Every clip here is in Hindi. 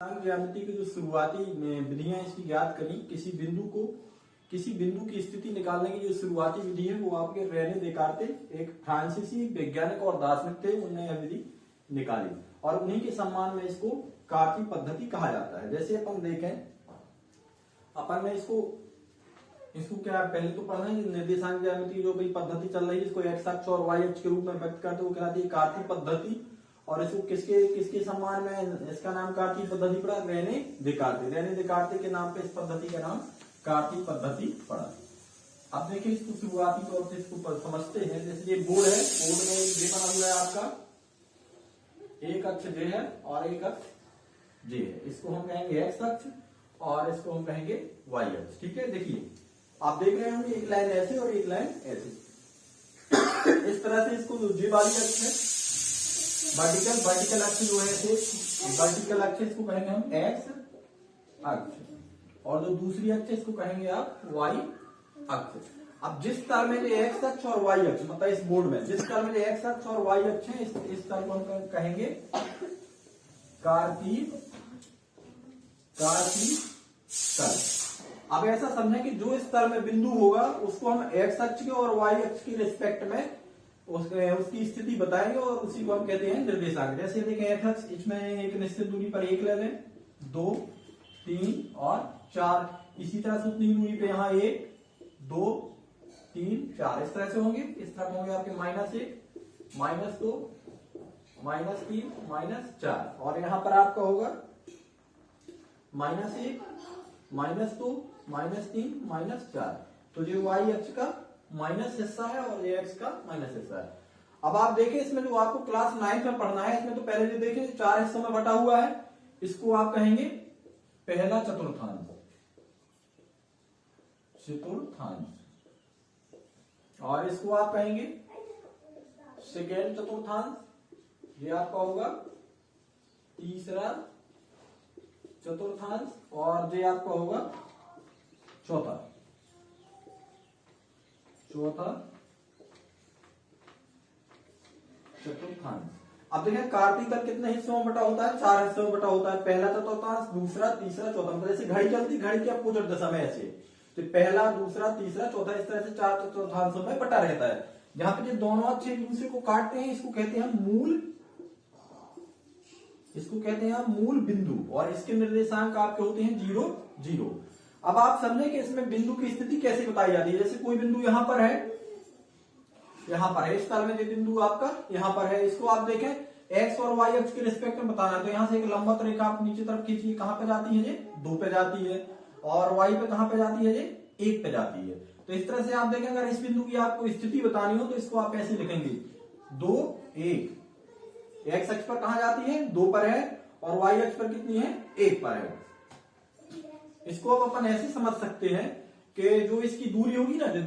ज्यामिति की जो शुरुआती विधियां इसकी ज्ञात करी, किसी बिंदु की स्थिति निकालने की जो शुरुआती विधि है वो आपके रेने देकार्ते एक फ्रांसीसी वैज्ञानिक और दार्शनिक थे, उन्होंने यह विधि निकाली और उन्हीं के सम्मान में इसको कार्ती पद्धति कहा जाता है। जैसे अपन देखें, अपन ने इसको क्या पहले तो पढ़ना है, निर्देशांक ज्यामिति जो भी पद्धति चल रही है इसको एक्स अक्ष और वाई अक्ष के रूप में व्यक्त करते हुए कहलाती है कार्ती पद्धति। और इसको किसके सम्मान में इसका नाम कार्ती पद्धति पड़ा? रेने देकार्ते के नाम पे इस पद्धति का नाम कार्ती पद्धति पड़ा। अब देखिए इसको शुरुआती तौर से इसको समझते हैं। जैसे ये बोर्ड है, बोर्ड में ये बना हुआ है आपका, एक अक्ष जे है और एक अक्ष जे है। इसको हम कहेंगे एक्स अक्ष और इसको हम कहेंगे वाई अक्ष। ठीक है, देखिए आप देख रहे होंगे एक लाइन ऐसे और एक लाइन ऐसे। इस तरह से इसको जे वाली अक्ष है, वर्टिकल अक्ष जो है वर्टिकल अक्ष इसको कहेंगे हम एक्स अक्ष और जो दूसरी अक्ष इसको कहेंगे आप वाई अक्ष। अब जिस तल में जो एक्स अक्ष और वाई अक्ष, मतलब इस बोर्ड में जिस तल में जो एक्स अक्ष और वाई अक्ष है इस तल को हम कहेंगे कार्ती तल। अब ऐसा समझें कि जो इस तल में बिंदु होगा उसको हम एक्स अक्ष के और वाई अक्ष के रिस्पेक्ट में उसकी स्थिति बताएंगे और उसी को हम कहते हैं निर्देशांक। जैसे देखें एक्स अक्ष, इसमें एक निश्चित दूरी पर एक ले लें, 2, 3 और 4। इसी तरह से उतनी दूरी पे यहाँ 1, 2, 3, 4 इस तरह से होंगे। इस तरह होंगे आपके -1, -2, -3, -4 और यहाँ पर आपका होगा -1, -2, -3, -4। तो जो वाई अक्ष का माइनस हिस्सा है और ये एक्स का माइनस हिस्सा है। अब आप देखें इसमें जो आपको क्लास 9 में पढ़ना है, इसमें तो पहले जो देखें 4 हिस्सों में बटा हुआ है, इसको आप कहेंगे पहला चतुर्थांश और इसको आप कहेंगे सेकेंड चतुर्थांश। ये आपका होगा तीसरा चतुर्थांश और ये आपका होगा चौथा चतुर्थांश। अब देखें कार्ती तल कितने हिस्सों में बटा होता है? 4 हिस्सों में बटा होता है। पहला चतुर्थांश, दूसरा, तीसरा, चौथा। मतलब जैसे घड़ी चलती, घड़ी की अपोजिट दिशा में ऐसे, तो पहला, दूसरा, तीसरा, चौथा इस तरह से 4 चतुर्थांशों में बटा रहता है। जहां पे जो दोनों अक्ष एक दूसरे को काटते हैं इसको कहते हैं मूल बिंदु और इसके निर्देशांक आपके होते हैं 0, 0। अब आप समझें कि इसमें बिंदु की स्थिति कैसे बताई जाती है। जैसे कोई बिंदु यहां पर है, इस तल में जो बिंदु आपका यहां पर है, इसको आप देखें एक्स और वाई अक्ष के रिस्पेक्ट में बताना है। तो यहां से एक लंबवत रेखा आप नीचे तरफ खींचिए, कहां पे जाती है? ये 2 पे जाती है और वाई पे कहां पे जाती है? ये 1 पे जाती है। तो इस तरह से आप देखें, अगर इस बिंदु की आपको स्थिति बतानी हो तो इसको आप ऐसे लिखेंगे 2, 1। एक्स अक्ष पर कहां जाती है? 2 पर है और वाई अक्ष पर कितनी है? 1 पर है। इसको अब अपन ऐसे समझ सकते हैं कि जो इसकी दूरी होगी ना, जो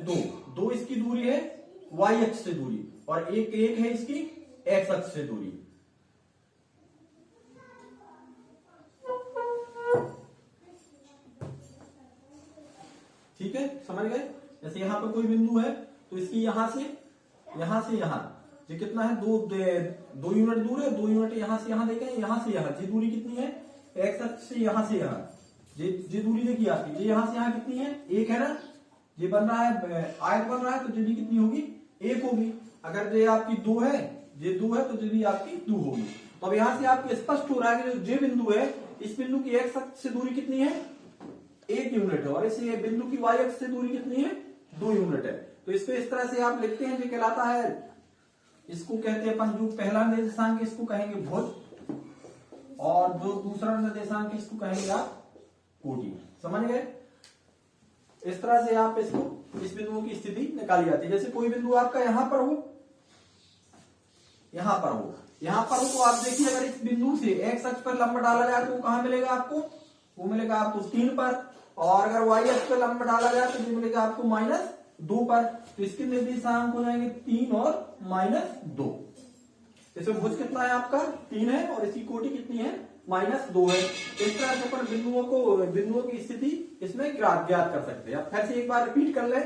2 इसकी दूरी है वाई अक्ष से दूरी और 1 है इसकी एक्स अक्ष से दूरी। ठीक है, समझ गए? जैसे यहां पर कोई बिंदु है तो इसकी यहां से यहां ये कितना है? 2 यूनिट दूर है। 2 यूनिट यहां से यहां देखें, यहां से यहां ये दूरी कितनी है? एक्स अक्ष से यहां से यहां ये दूरी देखिए आपकी, ये यहां से यहां कितनी है? 1 है ना। ये बन रहा है आयत बन रहा है तो ये भी कितनी होगी? 1 होगी। अगर ये आपकी 2 है, ये 2 है तो ये भी आपकी 2 होगी। तो अब यहां से आपको स्पष्ट हो रहा है कि जो बिंदु है इस बिंदु की एक्स अक्ष से दूरी कितनी है? 1 यूनिट है और इस बिंदु की वाई अक्ष से दूरी कितनी है? 2 यूनिट है। तो इसको इस तरह से आप लिखते हैं, जो कहलाता है, इसको कहते हैं अपन, जो पहला निर्देशांक इसको कहेंगे भुज और जो दूसरा निर्देशांक इसको कहेंगे आप कोटि। समझ गए? इस तरह से आप इस बिंदुओं की स्थिति निकाली जाती है। जैसे कोई बिंदु आपका यहां पर हो तो आप देखिए, अगर इस बिंदु से एक्स अक्ष पर लंब डाला जाए तो वो कहां मिलेगा आपको? वो मिलेगा आपको 3 पर और अगर वाई अक्ष पर लंब डाला जाए तो ये मिलेगा आपको -2 पर। तो इसके निर्देशांक हो जाएंगे 3 और -2। इसमें भुज कितना है आपका? 3 है और इसकी कोटि कितनी है? -2 है। इस तरह से अपन बिंदुओं की स्थिति इसमें ज्ञात कर सकते हैं। अब फिर से एक बार रिपीट कर ले।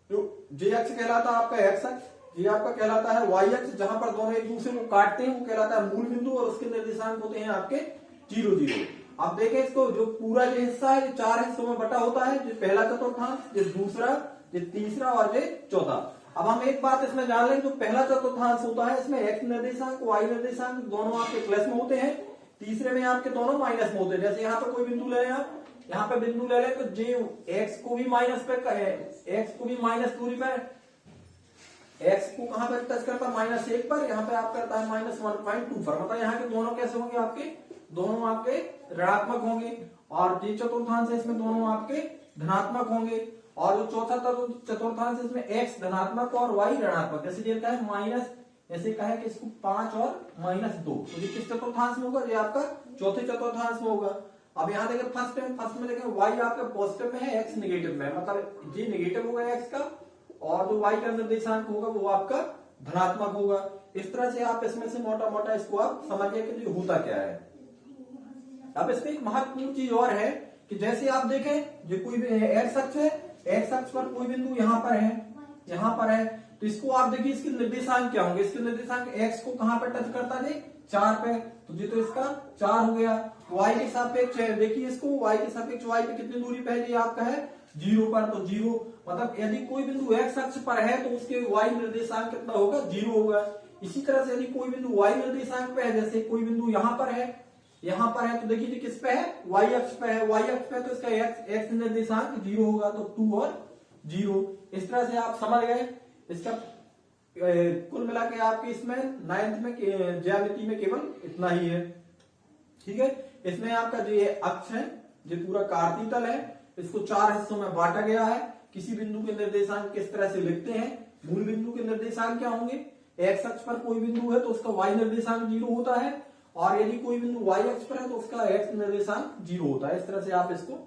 जो जे अक्ष कहलाता है आपका एक्स अक्ष, ये आपका कहलाता है वाई अक्ष, जहां पर दोनों एक दूसरे को काटते हैं वो कहलाता है मूल बिंदु और उसके निर्देशांक होते हैं आपके 0 0। अब देखें इसको, जो पूरा ये हिस्सा है ये 4 हिस्सों में बटा होता है, जो पहला चतुर्थांश, ये दूसरा, ये तीसरा और ये चौथा। अब हम एक बात इसमें जान लें, जो पहला चतुर्थांश होता है इसमें x निर्देशांक y निर्देशांक दोनों आपके प्लस में होते हैं, तीसरे में आपके दोनों माइनस में होते हैं। जैसे यहाँ पे कोई बिंदु ले लें आप, यहाँ पे बिंदु ले लें तो जे x को भी माइनस पे, x को भी माइनस दूरी पर, x को कहां पर टच करता है -1 पर, यहाँ पे आप करता है -1.2 पर। मतलब यहाँ के दोनों कैसे होंगे आपके, दोनों आपके ऋणात्मक होंगे। और जो चतुर्थांश है इसमें दोनों आपके धनात्मक होंगे। और जो चौथा चतुर्थांश इसमें x धनात्मक और y ऋणात्मक। जैसे देता है माइनस, जैसे कहे कि इसको 5 और -2, तो ये किस चतुर्थांश में होगा, ये आपका चौथे चतुर्थांश में होगा। अब यहाँ देखें फर्स्ट में देखें y आपका पॉजिटिव में है, x निगेटिव में है, मतलब ये निगेटिव होगा x का, और जो y का निर्देशांक होगा वो आपका धनात्मक होगा। इस तरह से आप इसमें से मोटा मोटा इसको आप समझिए कि ये होता क्या है। अब इसमें एक महत्वपूर्ण चीज और है कि जैसे आप देखें, जो कोई भी एक्स अक्ष है, एक्स अक्ष पर कोई बिंदु यहाँ पर है, यहाँ पर है, तो इसको आप देखिए इसके निर्देशांक क्या होंगे। इसके निर्देशांक एक्स को कहां पर टच करता है, 4 पे, तो ये तो इसका 4 हो गया। y के सापेक्ष है, देखिए इसको y के सापेक्ष y पे कितनी दूरी पे है, ये आपका है 0 पर, तो 0, मतलब यदि कोई बिंदु x अक्ष पर है तो उसके y निर्देशांक कितना होगा, 0 होगा। इसी तरह से यदि कोई बिंदु y निर्देशांक पे है, जैसे कोई बिंदु यहाँ पर है, यहाँ पर है, तो देखिए किस पे है, y अक्ष पे है, y अक्ष पे तो इसका x निर्देशांक 0 होगा, तो 2 और 0। इस तरह से आप समझ गए। इसका कुल मिला के आपके इसमें 9th में ज्यामिति में केवल इतना ही है, ठीक है। इसमें आपका जो ये अक्ष है, जो पूरा कार्तीय तल है, इसको 4 हिस्सों में बांटा गया है। किसी बिंदु के निर्देशांक किस तरह से लिखते हैं, मूल बिंदु के निर्देशांक क्या होंगे, एक्स अक्ष पर कोई बिंदु है तो उसका y निर्देशांक 0 होता है, और यदि कोई बिंदु y अक्ष पर है तो उसका x निर्देशांक 0 होता है। इस तरह से आप इसको